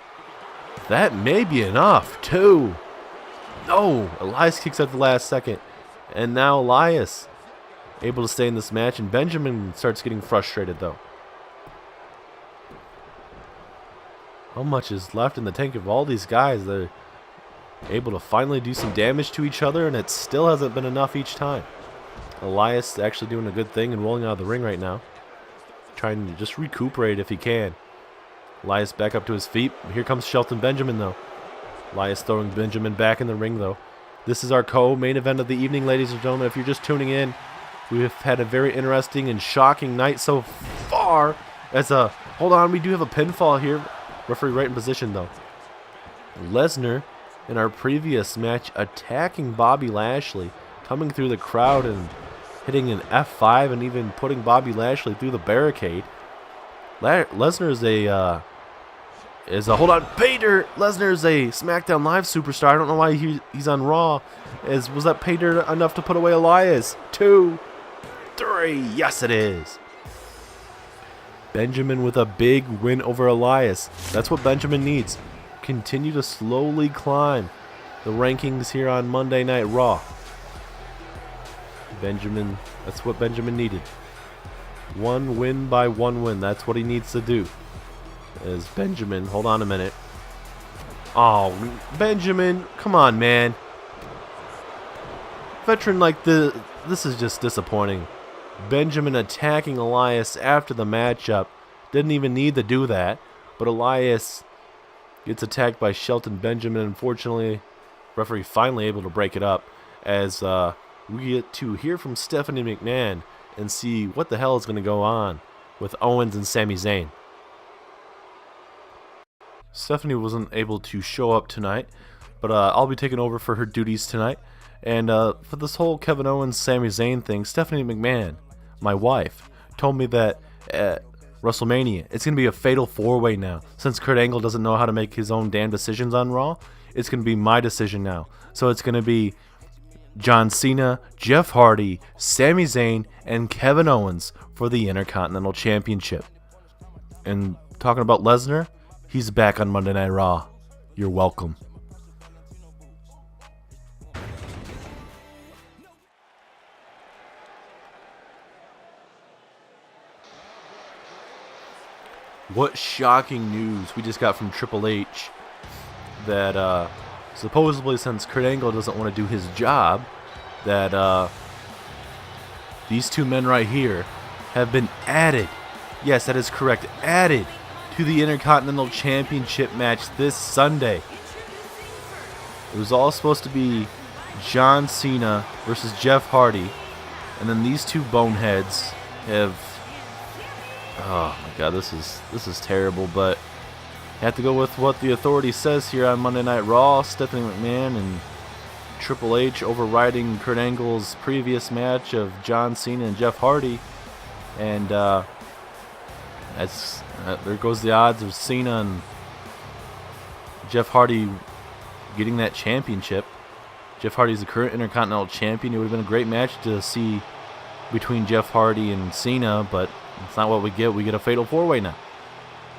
That may be enough, too. No, Elias kicks at the last second. And now Elias able to stay in this match, and Benjamin starts getting frustrated, though. How much is left in the tank of all these guys? They're able to finally do some damage to each other, and it still hasn't been enough each time. Elias actually doing a good thing and rolling out of the ring right now. Trying to just recuperate if he can. Elias back up to his feet. Here comes Shelton Benjamin, though. Elias throwing Benjamin back in the ring, though. This is our co-main event of the evening, ladies and gentlemen. If you're just tuning in, we've had a very interesting and shocking night so far. Hold on, we do have a pinfall here. Referee right in position, though. Lesnar, in our previous match, attacking Bobby Lashley, coming through the crowd and hitting an F5 and even putting Bobby Lashley through the barricade. Lesnar is a hold on, Bader. Lesnar is a SmackDown Live superstar. I don't know why he's on Raw. Was that Bader enough to put away Elias? 2, 3. Yes, it is. Benjamin with a big win over Elias. That's what Benjamin needs. Continue to slowly climb the rankings here on Monday Night Raw. Benjamin, that's what Benjamin needed. 1 win by 1 win. That's what he needs to do. As Benjamin, hold on a minute. Oh, Benjamin, come on, man. Veteran like this is just disappointing. Benjamin attacking Elias after the matchup. Didn't even need to do that. But Elias gets attacked by Shelton. Benjamin, unfortunately, referee finally able to break it up as we get to hear from Stephanie McMahon and see what the hell is going to go on with Owens and Sami Zayn. Stephanie wasn't able to show up tonight, but I'll be taking over for her duties tonight. And for this whole Kevin Owens, Sami Zayn thing, Stephanie McMahon, my wife, told me that at WrestleMania, it's going to be a fatal four-way now. Since Kurt Angle doesn't know how to make his own damn decisions on Raw, it's going to be my decision now. So it's going to be John Cena, Jeff Hardy, Sami Zayn, and Kevin Owens for the Intercontinental Championship. And talking about Lesnar, he's back on Monday Night Raw. You're welcome. What shocking news we just got from Triple H that supposedly, since Kurt Angle doesn't want to do his job, that these two men right here have been added. Yes, that is correct. Added to the Intercontinental Championship match this Sunday. It was all supposed to be John Cena versus Jeff Hardy, and then these two boneheads have. Oh my God, this is terrible. But you have to go with what the authority says here on Monday Night Raw. Stephanie McMahon and Triple H overriding Kurt Angle's previous match of John Cena and Jeff Hardy, and there goes the odds of Cena and Jeff Hardy getting that championship. Jeff Hardy's the current Intercontinental Champion. It would have been a great match to see between Jeff Hardy and Cena, but it's not what we get. We get a fatal four-way now.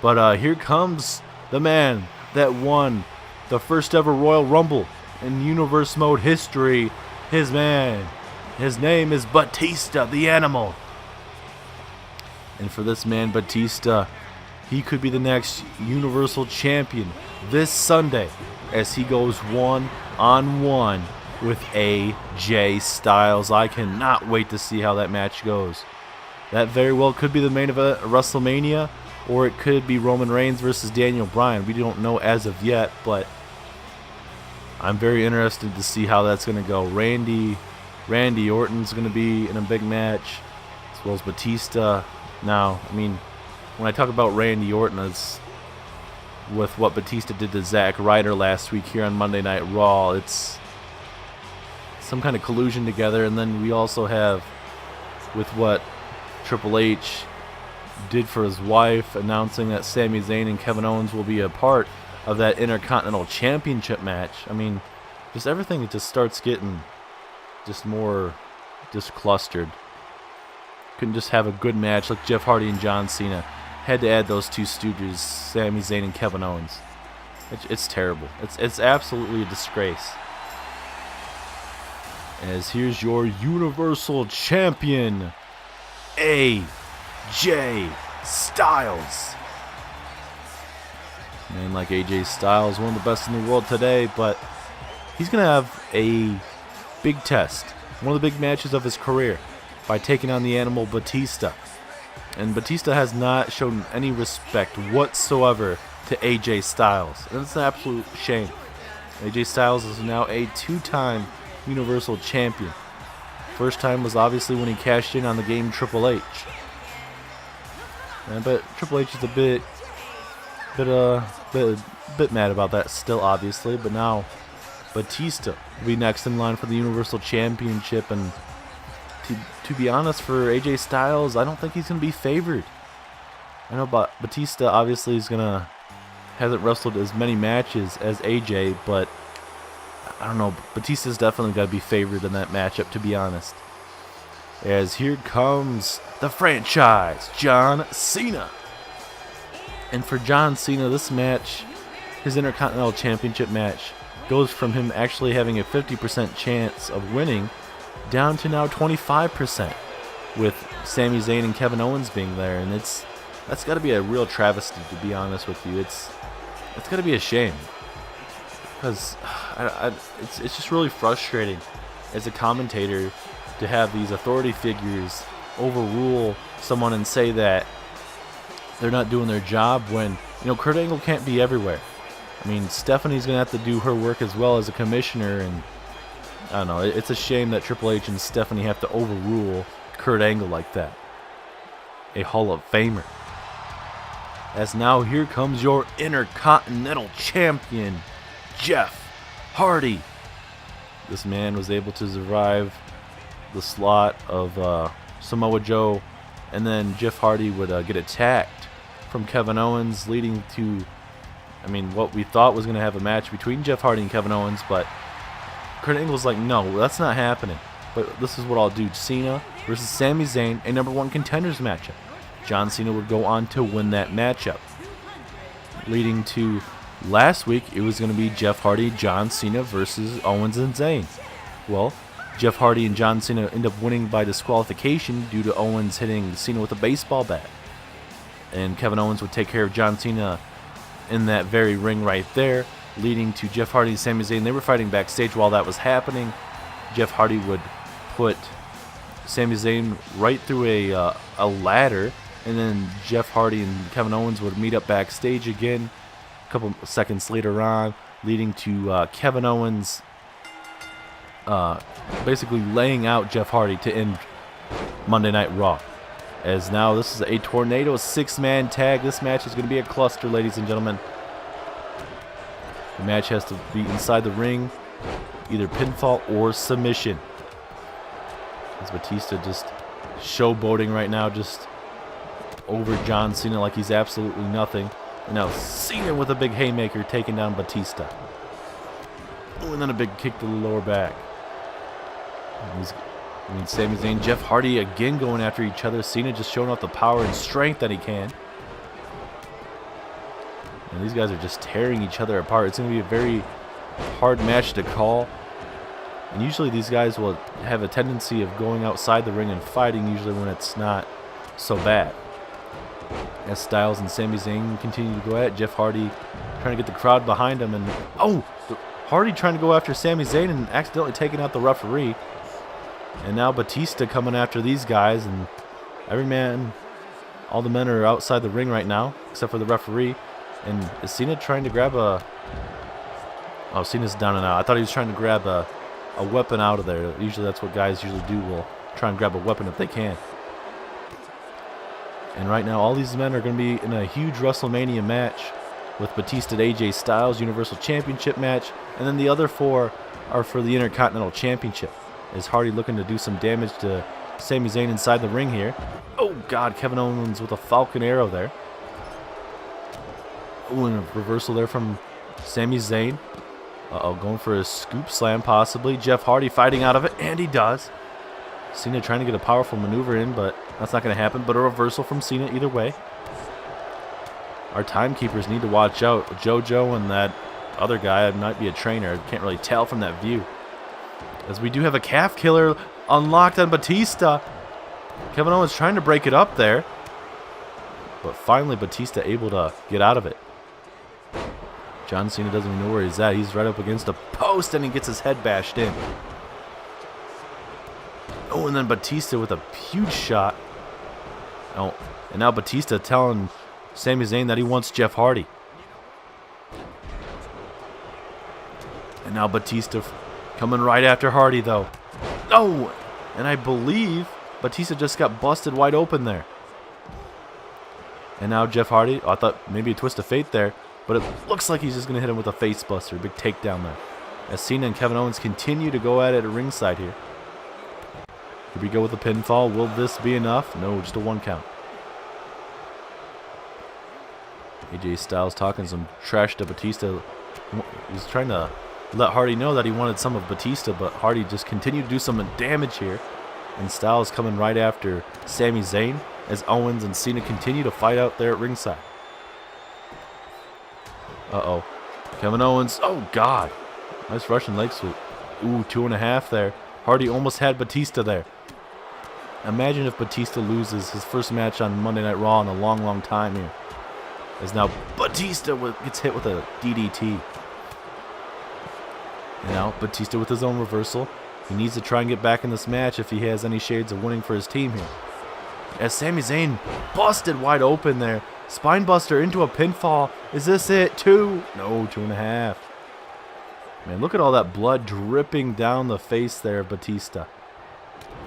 But here comes the man that won the first ever Royal Rumble in Universe Mode history. His man. His name is Batista, the Animal. And for this man, Batista, he could be the next Universal Champion this Sunday as he goes one-on-one with AJ Styles. I cannot wait to see how that match goes. That very well could be the main event of WrestleMania, or it could be Roman Reigns versus Daniel Bryan. We don't know as of yet, but I'm very interested to see how that's going to go. Randy Orton's going to be in a big match, as well as Batista. Now, I mean, when I talk about Randy Orton, it's with what Batista did to Zack Ryder last week here on Monday Night Raw. It's some kind of collusion together, and then we also have with what Triple H did for his wife, announcing that Sami Zayn and Kevin Owens will be a part of that Intercontinental Championship match. I mean, just everything just starts getting just more just clustered. Couldn't just have a good match like Jeff Hardy and John Cena. Had to add those two stooges, Sami Zayn and Kevin Owens. It's terrible. It's absolutely a disgrace. As here's your Universal Champion, AJ Styles. Man like AJ Styles, one of the best in the world today, but he's going to have a big test, one of the big matches of his career, by taking on the Animal Batista. And Batista has not shown any respect whatsoever to AJ Styles, and it's an absolute shame. AJ Styles is now a two-time Universal Champion. First time was obviously when he cashed in on the game Triple H. But Triple H is a bit mad about that still, obviously. But now Batista will be next in line for the Universal Championship, and to be honest, for AJ Styles, I don't think he's going to be favored. I know Batista obviously hasn't wrestled as many matches as AJ, but I don't know. Batista's definitely got to be favored in that matchup, to be honest. As here comes the franchise, John Cena. And for John Cena, this match, his Intercontinental Championship match, goes from him actually having a 50% chance of winning down to now 25%, with Sami Zayn and Kevin Owens being there. And that's got to be a real travesty, to be honest with you. It's got to be a shame. because it's just really frustrating as a commentator to have these authority figures overrule someone and say that they're not doing their job when, Kurt Angle can't be everywhere. I mean, Stephanie's going to have to do her work as well as a commissioner, and I don't know, it's a shame that Triple H and Stephanie have to overrule Kurt Angle like that. A Hall of Famer. As now here comes your Intercontinental Champion, Jeff Hardy. This man was able to survive the slot of Samoa Joe, and then Jeff Hardy would get attacked from Kevin Owens, leading to, what we thought was going to have a match between Jeff Hardy and Kevin Owens, but Kurt Angle's like, no, that's not happening. But this is what I'll do. Cena versus Sami Zayn, a #1 contenders matchup. John Cena would go on to win that matchup. Leading to last week, it was going to be Jeff Hardy, John Cena versus Owens and Zayn. Well, Jeff Hardy and John Cena end up winning by disqualification due to Owens hitting Cena with a baseball bat. And Kevin Owens would take care of John Cena in that very ring right there, leading to Jeff Hardy and Sami Zayn. They were fighting backstage while that was happening. Jeff Hardy would put Sami Zayn right through a ladder, and then Jeff Hardy and Kevin Owens would meet up backstage again a couple seconds later on, leading to Kevin Owens basically laying out Jeff Hardy to end Monday Night Raw. As now this is a Tornado 6-man tag. This match is going to be a cluster, ladies and gentlemen. The match has to be inside the ring, either pinfall or submission. As Batista just showboating right now, just over John Cena like he's absolutely nothing. And now Cena with a big haymaker taking down Batista. Oh, and then a big kick to the lower back. Sami Zayn, Jeff Hardy again going after each other. Cena just showing off the power and strength that he can. And these guys are just tearing each other apart. It's going to be a very hard match to call. And usually these guys will have a tendency of going outside the ring and fighting, usually when it's not so bad. As Styles and Sami Zayn continue to go at it, Jeff Hardy trying to get the crowd behind him. And Hardy trying to go after Sami Zayn and accidentally taking out the referee. And now Batista coming after these guys, and all the men are outside the ring right now, except for the referee. And is Cena trying to grab a... Oh, Cena's down and out. I thought he was trying to grab a weapon out of there. Usually that's what guys usually do, will try and grab a weapon if they can. And right now all these men are going to be in a huge WrestleMania match with Batista and AJ Styles, Universal Championship match. And then the other 4 are for the Intercontinental Championship. Is Hardy looking to do some damage to Sami Zayn inside the ring here. Oh, God, Kevin Owens with a Falcon Arrow there. Oh, and a reversal there from Sami Zayn. Going for a scoop slam possibly. Jeff Hardy fighting out of it, and he does. Cena trying to get a powerful maneuver in, but that's not going to happen. But a reversal from Cena either way. Our timekeepers need to watch out. JoJo and that other guy might be a trainer. I can't really tell from that view. As we do have a calf killer unlocked on Batista. Kevin Owens trying to break it up there. But finally Batista able to get out of it. John Cena doesn't even know where he's at. He's right up against a post and he gets his head bashed in. Oh, and then Batista with a huge shot. Oh, and now Batista telling Sami Zayn that he wants Jeff Hardy. And now Batista coming right after Hardy, though. Oh, and I believe Batista just got busted wide open there. And now Jeff Hardy. Oh, I thought maybe a twist of fate there, but it looks like he's just going to hit him with a face buster. Big takedown there. As Cena and Kevin Owens continue to go at it at ringside here. Here we go with the pinfall. Will this be enough? No, just a 1 count. AJ Styles talking some trash to Batista. He's trying to let Hardy know that he wanted some of Batista, but Hardy just continued to do some damage here. And Styles coming right after Sami Zayn as Owens and Cena continue to fight out there at ringside. Uh-oh. Kevin Owens. Oh, God. Nice Russian leg sweep. Ooh, 2.5 there. Hardy almost had Batista there. Imagine if Batista loses his first match on Monday Night Raw in a long, long time here. As now Batista gets hit with a DDT. And now Batista with his own reversal. He needs to try and get back in this match if he has any shades of winning for his team here. As Sami Zayn busted wide open there. Spinebuster into a pinfall. Is this it? 2? No, 2.5. Man, look at all that blood dripping down the face there of Batista.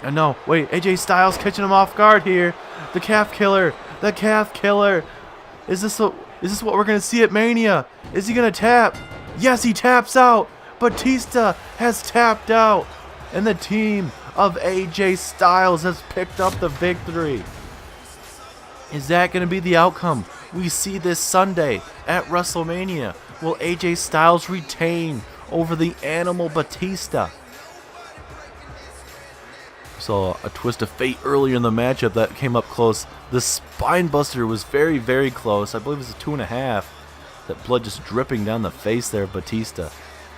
And no, wait, AJ Styles catching him off guard here. The calf killer. The calf killer. Is this what we're going to see at Mania? Is he going to tap? Yes, he taps out. Batista has tapped out. And the team of AJ Styles has picked up the victory. Is that going to be the outcome we see this Sunday at WrestleMania? Will AJ Styles retain over the Animal Batista? Saw a twist of fate earlier in the matchup that came up close. The Spinebuster was very, very close. I believe it was a 2.5. That blood just dripping down the face there of Batista.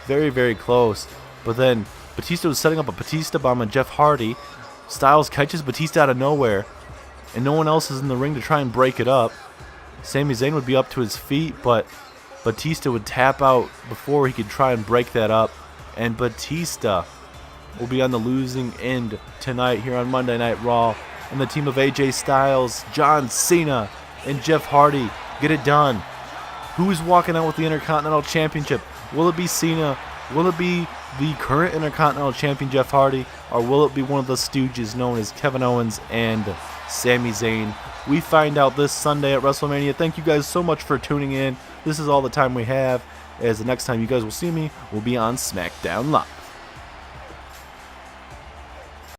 Very, very close. But then Batista was setting up a Batista bomb on Jeff Hardy. Styles catches Batista out of nowhere, and no one else is in the ring to try and break it up. Sami Zayn would be up to his feet, but Batista would tap out before he could try and break that up. And Batista will be on the losing end tonight here on Monday Night Raw. And the team of AJ Styles, John Cena, and Jeff Hardy get it done. Who's walking out with the Intercontinental Championship? Will it be Cena? Will it be the current Intercontinental Champion Jeff Hardy? Or will it be one of the stooges known as Kevin Owens and Sami Zayn? We find out this Sunday at WrestleMania. Thank you guys so much for tuning in. This is all the time we have, as the next time you guys will see me will be on SmackDown Live.